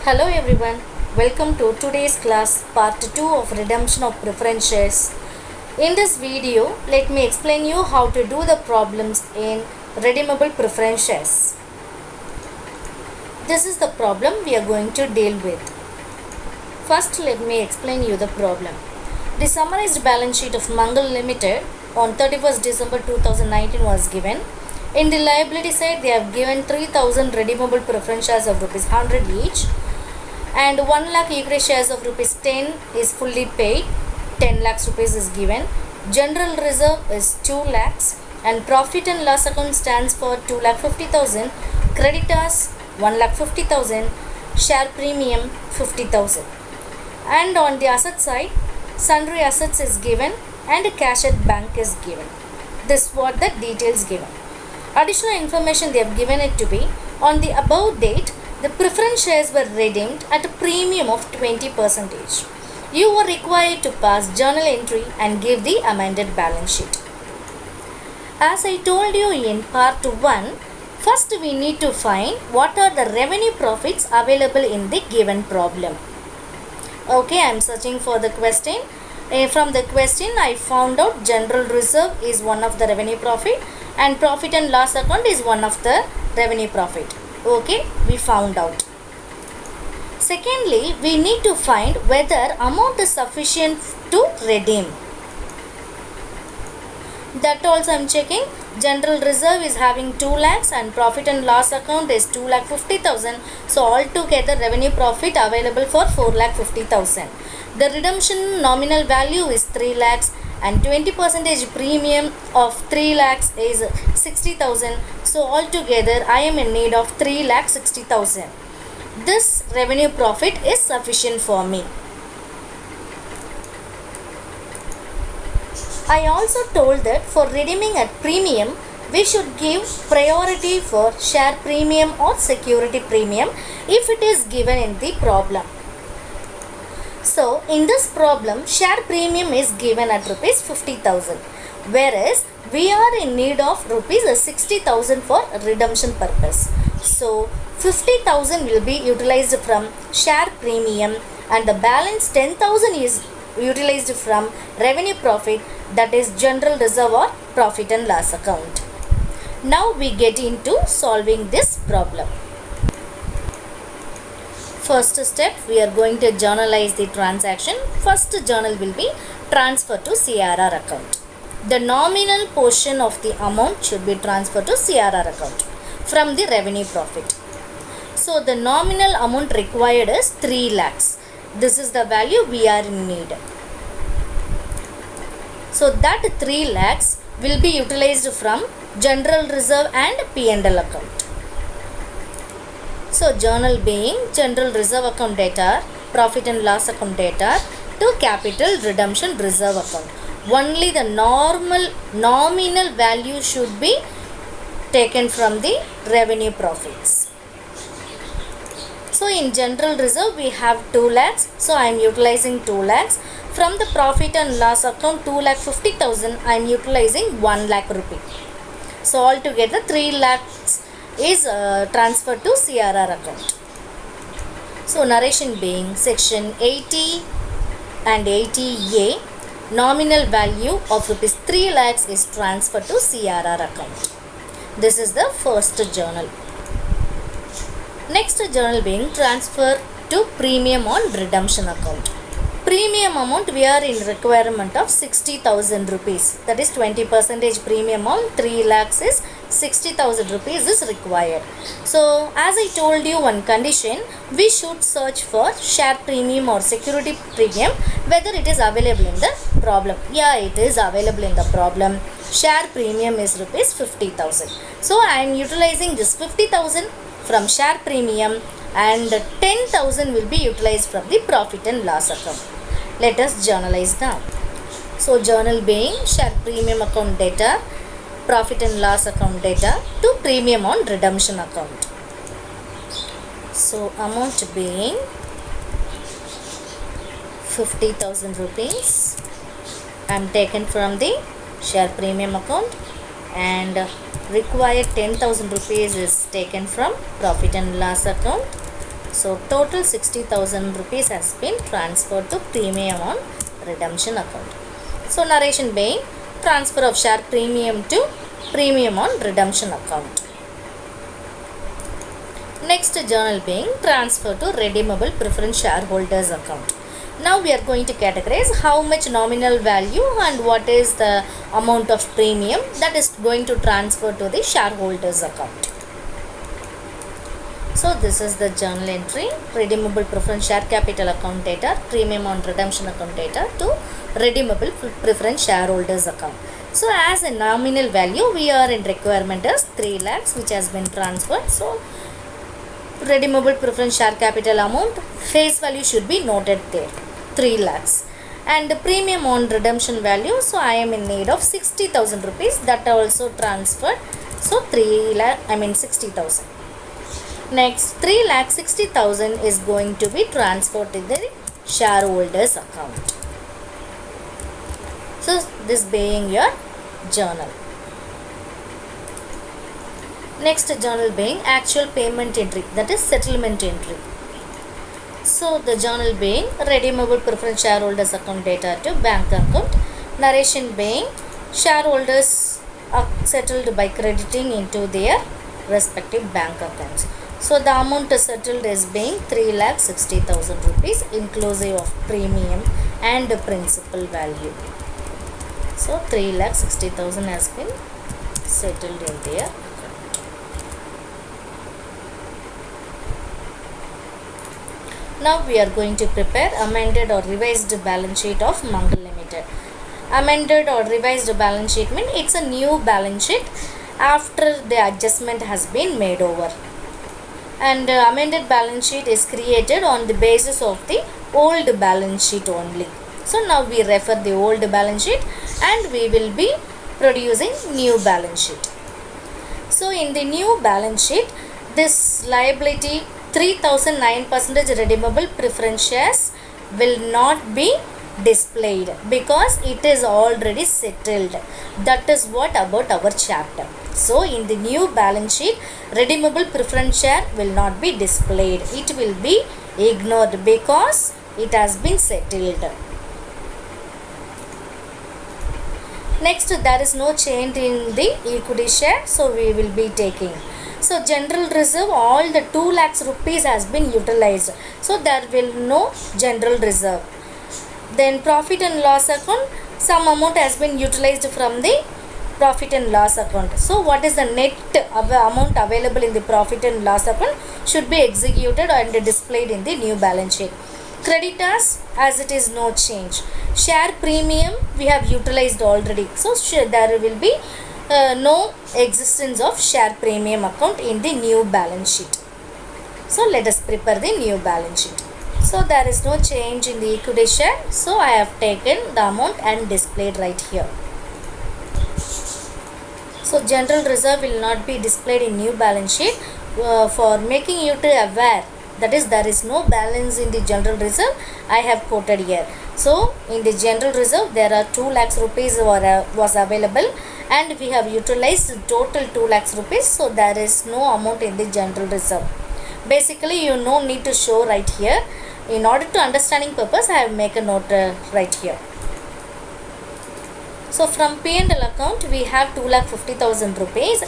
Hello everyone, welcome to today's class part 2 of redemption of preference shares. In this video, let me explain you how to do the problems in redeemable preference shares. This is the problem we are going to deal with. First, let me explain you the problem. The summarized balance sheet of Mangal Limited on 31st December 2019 was given. In the liability side, they have given 3000 redeemable preference shares of rupees 100 each, and 1 lakh equity shares of rupees 10 is fully paid. 10 lakhs rupees is given. General reserve is 2 lakhs, and profit and loss account stands for 2 lakh 50,000. Creditors 1 lakh 50,000. Share premium 50,000. And on the asset side, sundry assets is given and cash at bank is given. This what the details given. Additional information they have given it to be on the above date. The preference shares were redeemed at a premium of 20%. You were required to pass journal entry and give the amended balance sheet. As I told you in part 1, first we need to find what are the revenue profits available in the given problem. Okay, I am searching for the question. From the question I found out general reserve is one of the revenue profit and profit and loss account is one of the revenue profit. Okay, we found out. Secondly, we need to find whether amount is sufficient to redeem. That also I am checking. General reserve is having 2 lakhs and profit and loss account is 2 lakh 50,000. So altogether revenue profit available for 4 lakh 50,000. The redemption nominal value is 3 lakhs and 20% premium of 3 lakhs is 60,000. So altogether I am in need of 3 lakh 60,000. This revenue profit is sufficient for me. I also told that for redeeming at premium, we should give priority for share premium or security premium if it is given in the problem. So, in this problem, share premium is given at rupees 50,000, whereas we are in need of rupees 60,000 for redemption purpose. So, 50,000 will be utilized from share premium and the balance 10,000 is utilized from revenue profit, that is general reserve or profit and loss account. Now we get into solving this problem. First step, we are going to journalize the transaction. First journal will be transfer to CRR account. The nominal portion of the amount should be transferred to CRR account from the revenue profit. So the nominal amount required is 3 lakhs. This is the value we are in need. So that 3 lakhs will be utilized from general reserve and P&L account. So journal being general reserve account data, profit and loss account data to capital redemption reserve account. Only the nominal value should be taken from the revenue profits. So in general reserve we have 2 lakhs. So I am utilizing 2 lakhs. From the profit and loss account 2 lakh 50,000 I am utilizing 1 lakh rupee. So altogether 3 lakhs is transferred to CRR account. So narration being section 80 and 80A, nominal value of rupees 3 lakhs is transferred to CRR account. This is the first journal. Next journal being transfer to premium on redemption account. Premium amount we are in requirement of 60,000 rupees. That is 20% premium on 3 lakhs is 60,000 rupees is required. So as I told you one condition, we should search for share premium or security premium whether it is available in the problem. Yeah, it is available in the problem. Share premium is rupees 50,000. So I am utilizing this 50,000 from share premium and 10,000 will be utilized from the profit and loss account. Let us journalize now. So journal being share premium account data, profit and loss account data to premium on redemption account. So amount being 50,000 rupees I am taken from the share premium account and required 10,000 rupees is taken from profit and loss account So total 60,000 rupees has been transferred to premium on redemption account. So narration being transfer of share premium to premium on redemption account. Next journal being transfer to redeemable preference shareholders account. Now we are going to categorize how much nominal value and what is the amount of premium that is going to transfer to the shareholders account. So this is the journal entry, redeemable preference share capital account data, premium on redemption account data to redeemable preference shareholders account. So as a nominal value, we are in requirement as 3 lakhs which has been transferred. So redeemable preference share capital amount, face value should be noted there, 3 lakhs. And the premium on redemption value, so I am in need of 60,000 rupees, that also transferred. So 60,000. Next 3,60,000 is going to be transferred to the shareholders account. So this being your journal. Next journal being actual payment entry, that is settlement entry. So the journal being redeemable preference shareholders account data to bank account. Narration being shareholders are settled by crediting into their respective bank accounts. So the amount settled is being 3,60,000 rupees inclusive of premium and principal value. So 3,60,000 has been settled in their account. Now we are going to prepare amended or revised balance sheet of Mangal Limited. Amended or revised balance sheet means it's a new balance sheet after the adjustment has been made over. And amended balance sheet is created on the basis of the old balance sheet only. So now we refer the old balance sheet and we will be producing new balance sheet. So in the new balance sheet, this liability 3,009% redeemable preference shares will not be displayed because it is already settled. That is what about our chapter. So in the new balance sheet, redeemable preference share will not be displayed. It will be ignored because it has been settled. Next, there is no change in the equity share, so we will be taking. So general reserve, all the 2 lakhs rupees has been utilized. So there will no general reserve. Then profit and loss account, some amount has been utilized from the profit and loss account. So what is the net amount available in the profit and loss account should be executed and displayed in the new balance sheet. Creditors, as it is no change. Share premium we have utilized already. So there will be no existence of share premium account in the new balance sheet. So let us prepare the new balance sheet. So there is no change in the equity share. So I have taken the amount and displayed right here. So general reserve will not be displayed in new balance sheet for making you to aware, that is there is no balance in the general reserve, I have quoted here. So in the general reserve there are 2 lakhs rupees was available and we have utilized total 2 lakhs rupees. So there is no amount in the general reserve. Basically you no need to show right here. In order to understanding purpose I have make a note right here. So from P&L account we have 2,50,000 rupees.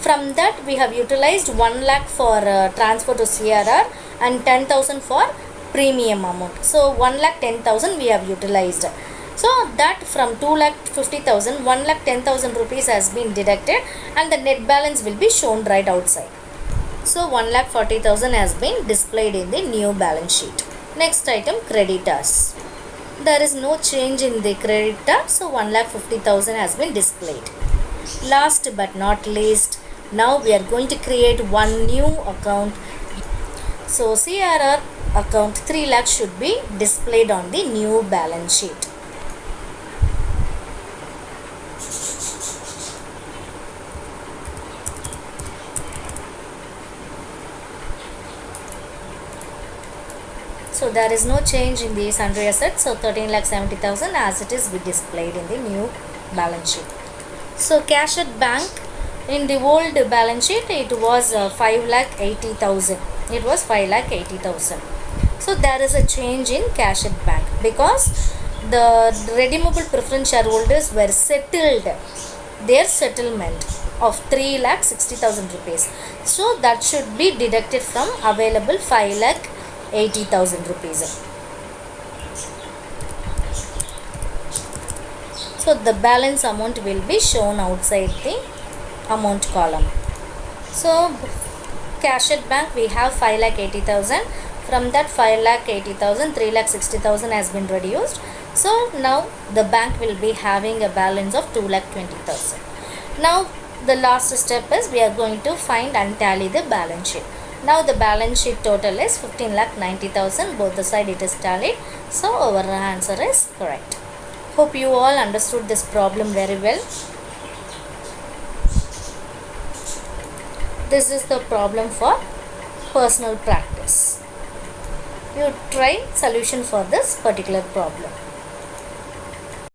From that we have utilized 1 lakh for transfer to CRR and 10,000 for premium amount. So 1,10,000 we have utilized. So that from 2,50,000, 1,10,000 rupees has been deducted and the net balance will be shown right outside. So 1,40,000 has been displayed in the new balance sheet. Next item, creditors. There is no change in the creditor, so 1,50,000 has been displayed. Last but not least, now we are going to create one new account. So CRR account 3 lakhs should be displayed on the new balance sheet. So there is no change in the sundry assets. So 13,70,000 as it is be displayed in the new balance sheet. So cash at bank, in the old balance sheet it was 5,80,000. It was 5,80,000. So there is a change in cash at bank because the redeemable preference shareholders were settled their settlement of 3,60,000 rupees. So that should be deducted from available 5,80,000 rupees. So the balance amount will be shown outside the amount column. So cash at bank we have 5,80,000. From that 5,80,000, 3,60,000 has been reduced. So now the bank will be having a balance of 2,20,000. Now the last step is we are going to find and tally the balance sheet. Now the balance sheet total is 15,90,000. Both the side it is tallied. So our answer is correct. Hope you all understood this problem very well. This is the problem for personal practice. You try solution for this particular problem.